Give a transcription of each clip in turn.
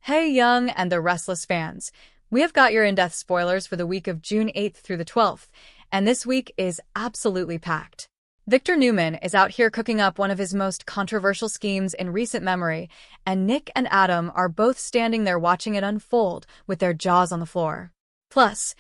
Hey Young and the Restless fans, we have got your in-depth spoilers for the week of June 8th through the 12th, and this week is absolutely packed. Victor Newman is out here cooking up one of his most controversial schemes in recent memory, and Nick and Adam are both standing there watching it unfold with their jaws on the floor. Plus,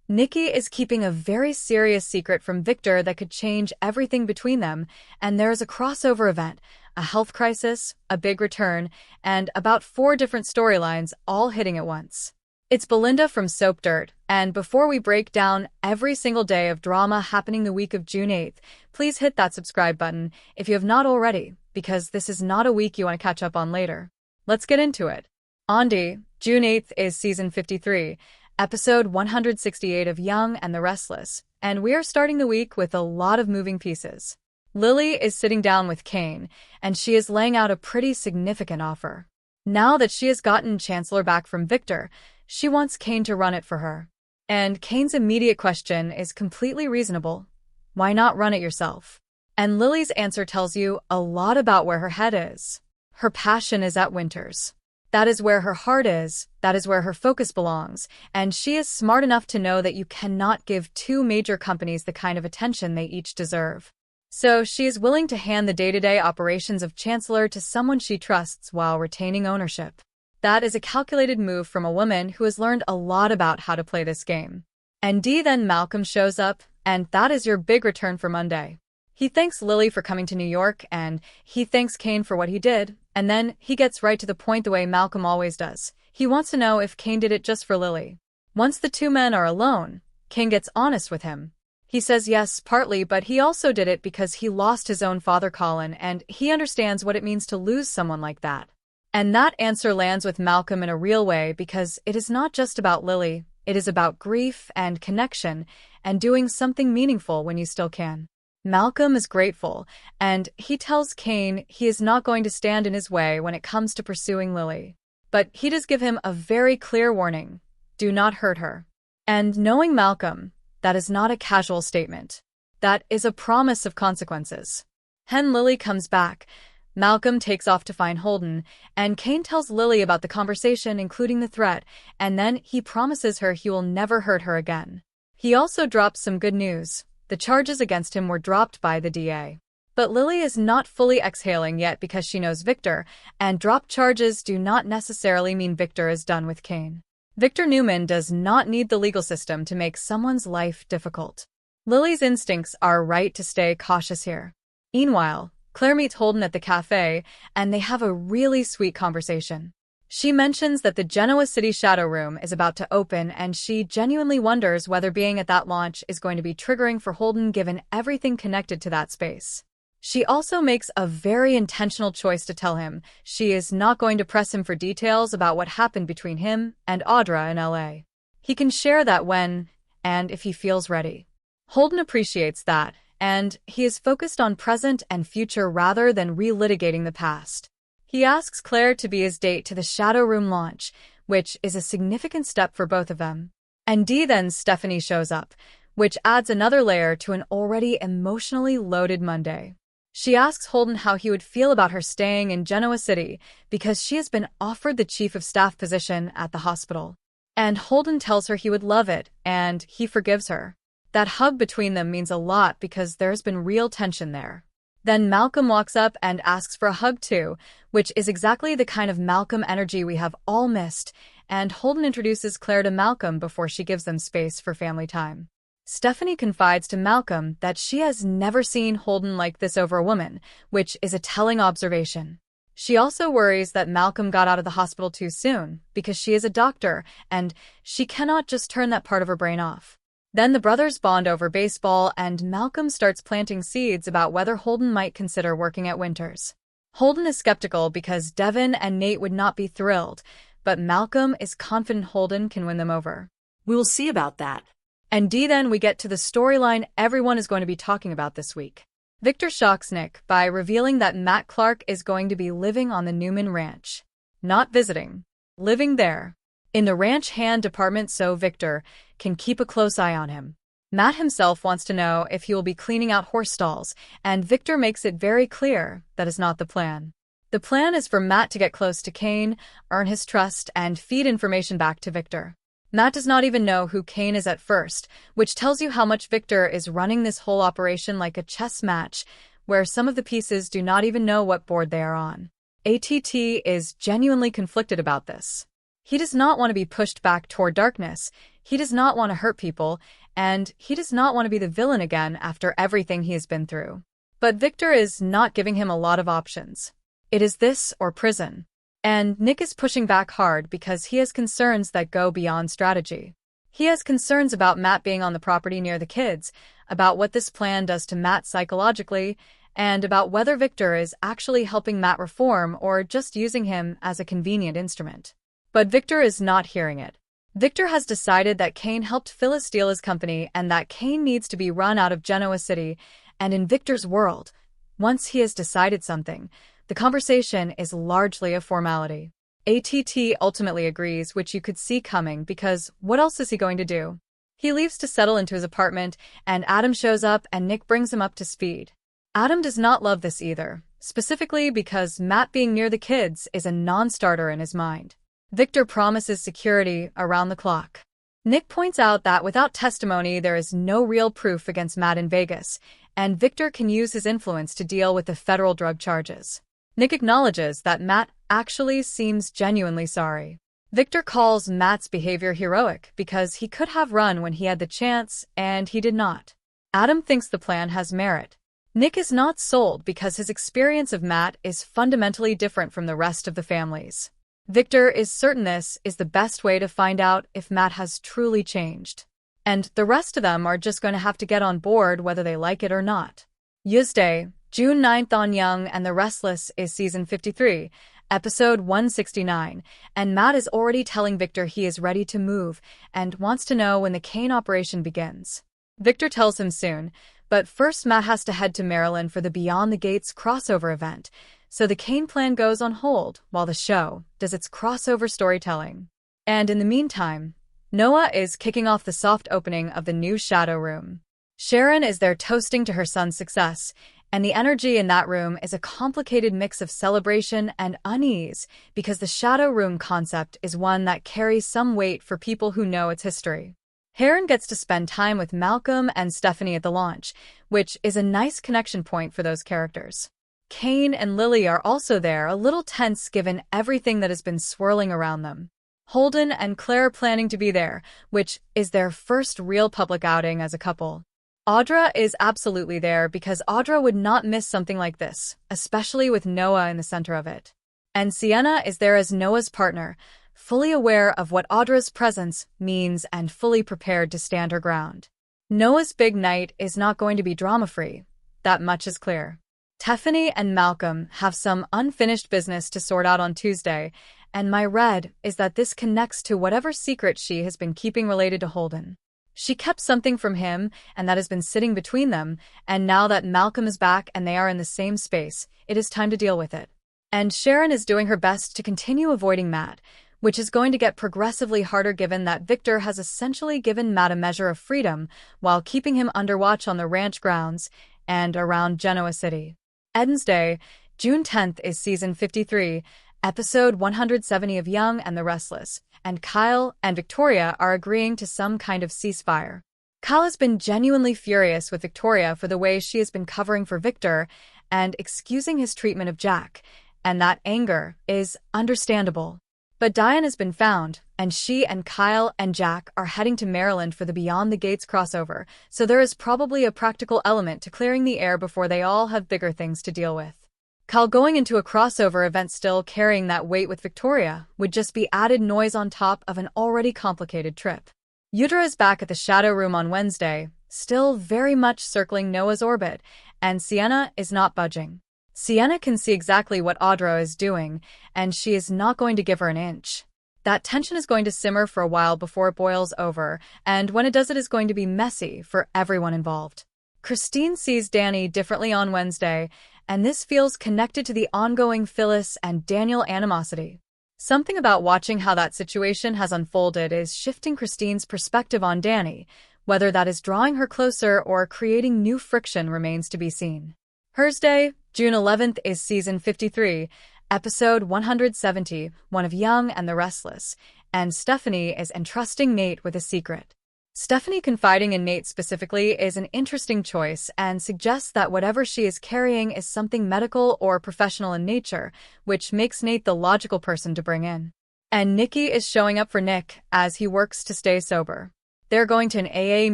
Nikki is keeping a very serious secret from Victor that could change everything between them, and there is a crossover event, a health crisis, a big return, and about 4 different storylines all hitting at once. It's Belinda from Soap Dirt, and before we break down every single day of drama happening the week of June 8th, please hit that subscribe button if you have not already, because this is not a week you want to catch up on later. Let's get into it. Ondi, June 8th is season 53, episode 168 of Young and the Restless, and we are starting the week with a lot of moving pieces. Lily is sitting down with Kane, and she is laying out a pretty significant offer. Now that she has gotten Chancellor back from Victor, she wants Kane to run it for her. And Kane's immediate question is completely reasonable. Why not run it yourself? And Lily's answer tells you a lot about where her head is. Her passion is at Winters. That is where her heart is, that is where her focus belongs, and she is smart enough to know that you cannot give 2 major companies the kind of attention they each deserve. So she is willing to hand the day-to-day operations of Chancellor to someone she trusts while retaining ownership. That is a calculated move from a woman who has learned a lot about how to play this game. And then Malcolm shows up, and that is your big return for Monday. He thanks Lily for coming to New York, and he thanks Kane for what he did, and then he gets right to the point the way Malcolm always does. He wants to know if Kane did it just for Lily. Once the 2 men are alone, Kane gets honest with him. He says yes, partly, but he also did it because he lost his own father, Colin, and he understands what it means to lose someone like that. And that answer lands with Malcolm in a real way because it is not just about Lily, it is about grief and connection and doing something meaningful when you still can. Malcolm is grateful, and he tells Kane he is not going to stand in his way when it comes to pursuing Lily. But he does give him a very clear warning: do not hurt her. And knowing Malcolm, that is not a casual statement. That is a promise of consequences. When Lily comes back, Malcolm takes off to find Holden, and Kane tells Lily about the conversation, including the threat, and then he promises her he will never hurt her again. He also drops some good news. The charges against him were dropped by the DA. But Lily is not fully exhaling yet because she knows Victor, and dropped charges do not necessarily mean Victor is done with Kane. Victor Newman does not need the legal system to make someone's life difficult. Lily's instincts are right to stay cautious here. Meanwhile, Claire meets Holden at the cafe, and they have a really sweet conversation. She mentions that the Genoa City Shadow Room is about to open, and she genuinely wonders whether being at that launch is going to be triggering for Holden given everything connected to that space. She also makes a very intentional choice to tell him she is not going to press him for details about what happened between him and Audra in LA. He can share that when and if he feels ready. Holden appreciates that, and he is focused on present and future rather than relitigating the past. He asks Claire to be his date to the Shadow Room launch, which is a significant step for both of them. And then Stephanie shows up, which adds another layer to an already emotionally loaded Monday. She asks Holden how he would feel about her staying in Genoa City because she has been offered the chief of staff position at the hospital. And Holden tells her he would love it, and he forgives her. That hug between them means a lot because there's been real tension there. Then Malcolm walks up and asks for a hug too, which is exactly the kind of Malcolm energy we have all missed, and Holden introduces Claire to Malcolm before she gives them space for family time. Stephanie confides to Malcolm that she has never seen Holden like this over a woman, which is a telling observation. She also worries that Malcolm got out of the hospital too soon, because she is a doctor, and she cannot just turn that part of her brain off. Then the brothers bond over baseball, and Malcolm starts planting seeds about whether Holden might consider working at Winters. Holden is skeptical because Devin and Nate would not be thrilled, but Malcolm is confident Holden can win them over. We will see about that. And then we get to the storyline everyone is going to be talking about this week. Victor shocks Nick by revealing that Matt Clark is going to be living on the Newman ranch. Not visiting. Living there. In the ranch hand department so Victor can keep a close eye on him. Matt himself wants to know if he will be cleaning out horse stalls, and Victor makes it very clear that is not the plan. The plan is for Matt to get close to Kane, earn his trust, and feed information back to Victor. Matt does not even know who Kane is at first, which tells you how much Victor is running this whole operation like a chess match, where some of the pieces do not even know what board they are on. ATT is genuinely conflicted about this. He does not want to be pushed back toward darkness, he does not want to hurt people, and he does not want to be the villain again after everything he has been through. But Victor is not giving him a lot of options. It is this or prison. And Nick is pushing back hard because he has concerns that go beyond strategy. He has concerns about Matt being on the property near the kids, about what this plan does to Matt psychologically, and about whether Victor is actually helping Matt reform or just using him as a convenient instrument. But Victor is not hearing it. Victor has decided that Kane helped Phyllis steal his company and that Kane needs to be run out of Genoa City, and in Victor's world, once he has decided something, the conversation is largely a formality. ATT ultimately agrees, which you could see coming because what else is he going to do? He leaves to settle into his apartment, and Adam shows up and Nick brings him up to speed. Adam does not love this either, specifically because Matt being near the kids is a non-starter in his mind. Victor promises security around the clock. Nick points out that without testimony there is no real proof against Matt in Vegas, and Victor can use his influence to deal with the federal drug charges. Nick acknowledges that Matt actually seems genuinely sorry. Victor calls Matt's behavior heroic because he could have run when he had the chance, and he did not. Adam thinks the plan has merit. Nick is not sold because his experience of Matt is fundamentally different from the rest of the family's. Victor is certain this is the best way to find out if Matt has truly changed. And the rest of them are just going to have to get on board whether they like it or not. Tuesday, June 9th on Young and the Restless is season 53, episode 169, and Matt is already telling Victor he is ready to move and wants to know when the Kane operation begins. Victor tells him soon, but first Matt has to head to Maryland for the Beyond the Gates crossover event, so the Kane plan goes on hold while the show does its crossover storytelling. And in the meantime, Noah is kicking off the soft opening of the new Shadow Room. Sharon is there toasting to her son's success, and the energy in that room is a complicated mix of celebration and unease because the Shadow Room concept is one that carries some weight for people who know its history. Sharon gets to spend time with Malcolm and Stephanie at the launch, which is a nice connection point for those characters. Kane and Lily are also there, a little tense given everything that has been swirling around them. Holden and Claire planning to be there, which is their first real public outing as a couple. Audra is absolutely there because Audra would not miss something like this, especially with Noah in the center of it. And Sienna is there as Noah's partner, fully aware of what Audra's presence means and fully prepared to stand her ground. Noah's big night is not going to be drama-free. That much is clear. Tiffany and Malcolm have some unfinished business to sort out on Tuesday, and my read is that this connects to whatever secret she has been keeping related to Holden. She kept something from him, and that has been sitting between them, and now that Malcolm is back and they are in the same space, it is time to deal with it. And Sharon is doing her best to continue avoiding Matt, which is going to get progressively harder given that Victor has essentially given Matt a measure of freedom while keeping him under watch on the ranch grounds and around Genoa City. Wednesday, June 10th is season 53, episode 170 of Young and the Restless, and Kyle and Victoria are agreeing to some kind of ceasefire. Kyle has been genuinely furious with Victoria for the way she has been covering for Victor and excusing his treatment of Jack, and that anger is understandable. But Diane has been found, and she and Kyle and Jack are heading to Maryland for the Beyond the Gates crossover, so there is probably a practical element to clearing the air before they all have bigger things to deal with. Kyle going into a crossover event still carrying that weight with Victoria would just be added noise on top of an already complicated trip. Udra is back at the Shadow Room on Wednesday, still very much circling Noah's orbit, and Sienna is not budging. Sienna can see exactly what Audra is doing, and she is not going to give her an inch. That tension is going to simmer for a while before it boils over, and when it does it is going to be messy for everyone involved. Christine sees Danny differently on Wednesday, and this feels connected to the ongoing Phyllis and Daniel animosity. Something about watching how that situation has unfolded is shifting Christine's perspective on Danny. Whether that is drawing her closer or creating new friction remains to be seen. Thursday, June 11th is season 53, Episode 170, one of Young and the Restless, and Stephanie is entrusting Nate with a secret. Stephanie confiding in Nate specifically is an interesting choice and suggests that whatever she is carrying is something medical or professional in nature, which makes Nate the logical person to bring in. And Nikki is showing up for Nick as he works to stay sober. They're going to an AA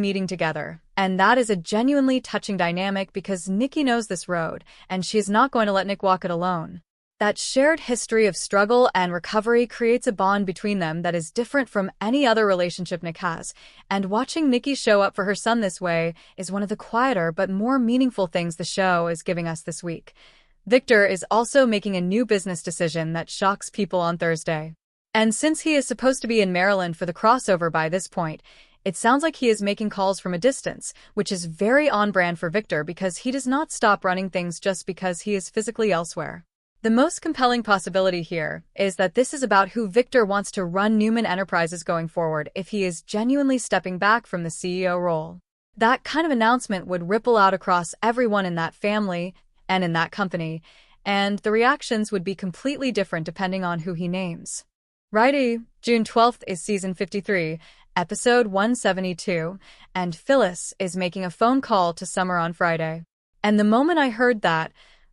meeting together, and that is a genuinely touching dynamic because Nikki knows this road, and she is not going to let Nick walk it alone. That shared history of struggle and recovery creates a bond between them that is different from any other relationship Nick has, and watching Nikki show up for her son this way is one of the quieter but more meaningful things the show is giving us this week. Victor is also making a new business decision that shocks people on Thursday. And since he is supposed to be in Maryland for the crossover by this point, it sounds like he is making calls from a distance, which is very on-brand for Victor because he does not stop running things just because he is physically elsewhere. The most compelling possibility here is that this is about who Victor wants to run Newman Enterprises going forward if he is genuinely stepping back from the CEO role. That kind of announcement would ripple out across everyone in that family and in that company, and the reactions would be completely different depending on who he names. Righty, June 12th is season 53, episode 172, and Phyllis is making a phone call to Summer on Friday. And the moment I heard that,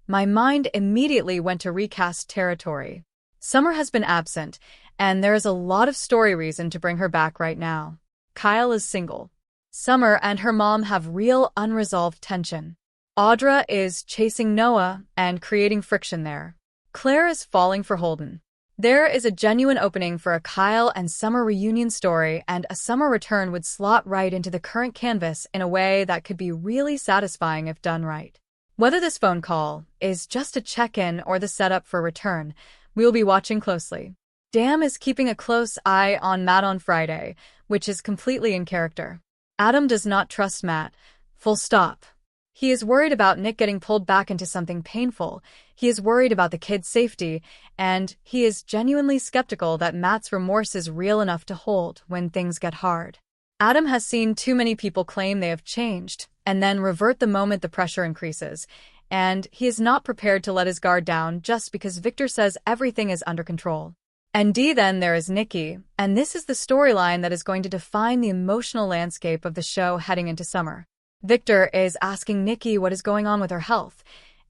my mind immediately went to recast territory. Summer has been absent, and there is a lot of story reason to bring her back right now. Kyle is single. Summer and her mom have real unresolved tension. Audra is chasing Noah and creating friction there. Claire is falling for Holden. There is a genuine opening for a Kyle and Summer reunion story, and a Summer return would slot right into the current canvas in a way that could be really satisfying if done right. Whether this phone call is just a check-in or the setup for return, we will be watching closely. Dan is keeping a close eye on Matt on Friday, which is completely in character. Adam does not trust Matt. Full stop. He is worried about Nick getting pulled back into something painful, he is worried about the kid's safety, and he is genuinely skeptical that Matt's remorse is real enough to hold when things get hard. Adam has seen too many people claim they have changed, and then revert the moment the pressure increases, and he is not prepared to let his guard down just because Victor says everything is under control. And then there is Nikki, and this is the storyline that is going to define the emotional landscape of the show heading into summer. Victor is asking Nikki what is going on with her health,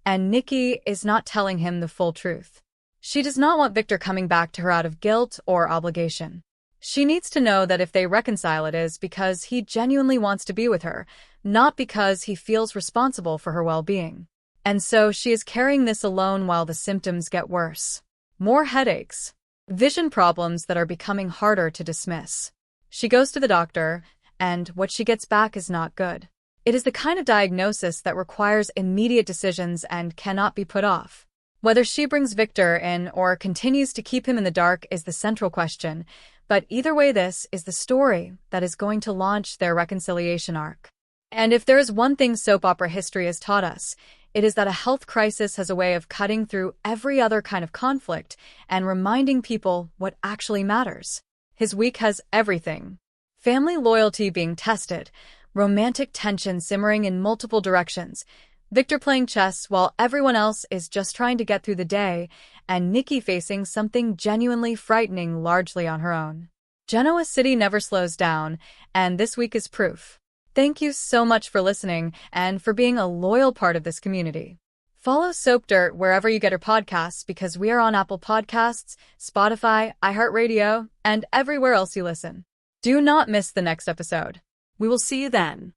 and Nikki is not telling him the full truth. She does not want Victor coming back to her out of guilt or obligation. She needs to know that if they reconcile it is because he genuinely wants to be with her, not because he feels responsible for her well-being. And so she is carrying this alone while the symptoms get worse. More headaches. Vision problems that are becoming harder to dismiss. She goes to the doctor, and what she gets back is not good. It is the kind of diagnosis that requires immediate decisions and cannot be put off. Whether she brings Victor in or continues to keep him in the dark is the central question, but either way this is the story that is going to launch their reconciliation arc. And if there is one thing soap opera history has taught us, it is that a health crisis has a way of cutting through every other kind of conflict and reminding people what actually matters. His week has everything. Family loyalty being tested, romantic tension simmering in multiple directions, Victor playing chess while everyone else is just trying to get through the day, and Nikki facing something genuinely frightening largely on her own. Genoa City never slows down, and this week is proof. Thank you so much for listening and for being a loyal part of this community. Follow Soap Dirt wherever you get your podcasts because we are on Apple Podcasts, Spotify, iHeartRadio, and everywhere else you listen. Do not miss the next episode. We will see you then.